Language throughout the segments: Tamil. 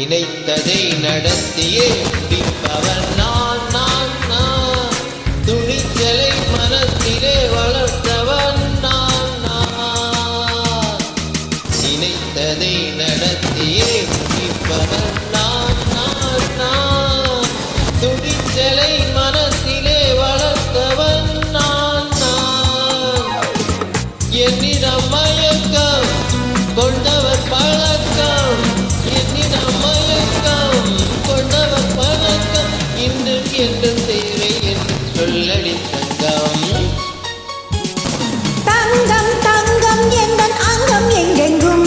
நினைத்ததை நடத்தியே முடிப்பவன் நான் நான் நான். துணிச்சலை மனத்திலே வளர்த்தவன் நான் நான். நினைத்ததை நடத்தியே முடிப்பவன் நான் நான் நான். துணிச்சலை மனத்திலே வளர்த்தவன் நான் நான். என்னிடம் மயக்கம் கொண்டவர் பழக்கம், என்னிடம் மயக்கம் கொண்டவர் பழக்கம், இன்றும் என்றும் தேவை என்று சொல்லடி தங்கம். தங்கம் தங்கம் எந்தன் அங்கம் எங்கெங்கும்,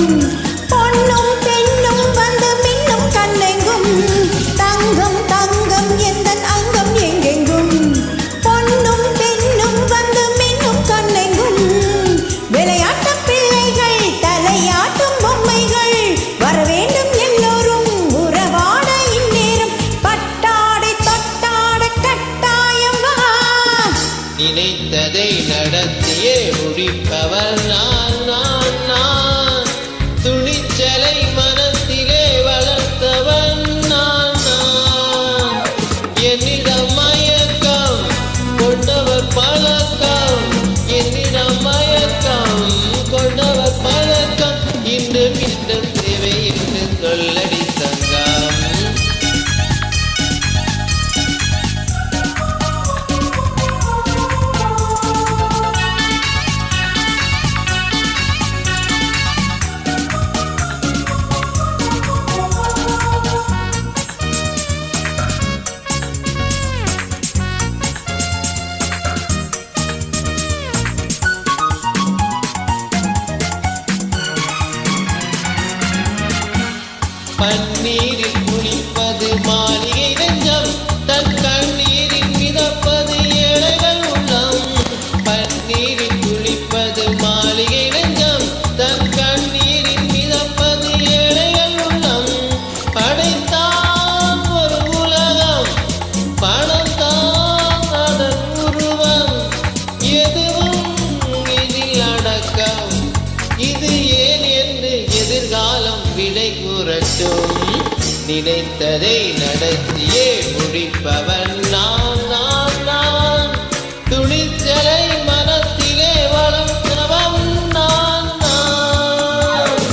பொன்னும் பெண்ணும் வந்து மின்னும் கண்ணெங்கும். தங்கம் தங்கம் எந்தன் அங்கம் எங்கெங்கும், பொன்னும் பெண்ணும் வந்து மின்னும் கண்ணெங்கும். விளையாட்டு பிள்ளைகள் தலையாட்டும் பொம்மைகள், வர வேண்டும் எல்லோரும் உறவாட இந்நேரம். பட்டாடை தொட்டாட கட்டாயம் வா. நினைத்ததை நடத்தியே முடிப்பவர் நான் நான் நான். துணிச்சலை மனத்திலே வளர்த்தவன் நான் நான். என்னிடம் மயக்கம் கொண்டவர் பழக்கம், என்னிடம் மயக்கம் கொண்டவர் பழக்கம், இன்றும் இன்றும் தேவை என்று சொல்லடி தங்கம். பன்னீரில் குளிப்பது மாளிகை நெஞ்சம், தன் கண்ணீரில் மிதப்பது ஏழைகள் உள்ளம். பன்னீரில் குளிப்பது மாளிகை நெஞ்சம், தன் கண்ணீரில் மிதப்பது ஏழைகள் உள்ளம். படைத்தான் ஒரு உலகம், பணம்தான் அதன் உருவம், எதுவும் இதில் அடக்கம். இது ஏன் என்று எதிர்காலம் விடை கூறட்டும். நினைத்ததை நடத்தியே முடிப்பவன் நான் நான் நான். துணிச்சலை மனத்திலே வளர்த்தவன் நான் நான்.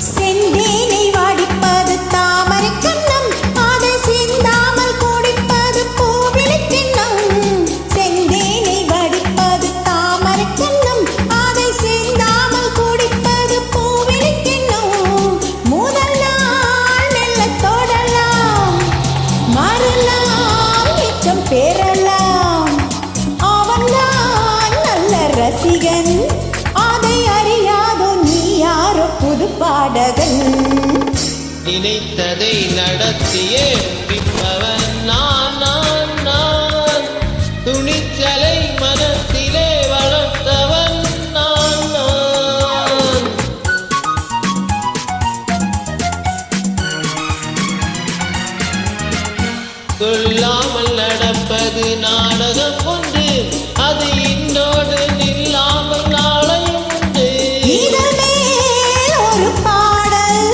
செந்தேனை வாடிப்பது தாமரை கண்ணம், அதை சிந்தாமல் குடிப்பது பூவிலை கிண்ணம். செந்தேனை வாடிப்பது தாமரை கண்ணம், அதை சிந்தாமல் குடிப்பது பூவிலை கிண்ணம். முதல் நாள் மெல்ல தொடலாம், மறுநாள் மிச்சம் பெறலாம். அவன்தான் நல்ல ரசிகன், அதை அறியாதோ நீ யாரோ புது பாடகன். நினைத்ததை நடத்தியே முடிப்பவன் நான் நான் நான். துணிச்சலை மனத்திலே வளர்த்தவன் நான் நான். சொல்லாமல் நடப்பது நாடகம் ஒன்று, அது இன்னோடு நில்லாமல் நாளையும் உண்டு. இதழ் மேல் ஒரு பாடல்,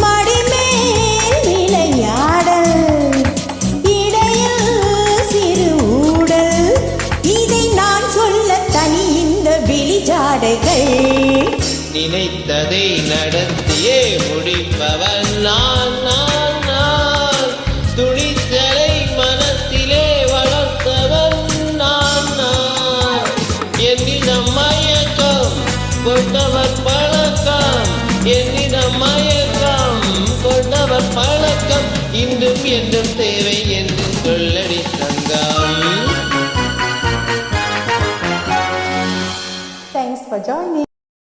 மடி மேல் விளையாடல், இடையில் சிறு ஊடல், இதை நான் சொல்ல தனி இந்த விழிஜாடைகள். நினைத்ததை நடத்தியே முடிப்பவன் நான் நான் நான். துணிச்சலை மனத்திலே வளர்த்தவன் நான் நான். என்னிடம் மயக்கம் கொண்டவர் பழக்கம், என்னிடம் மயக்கம் கொண்டவர் பழக்கம், இன்றும் என்று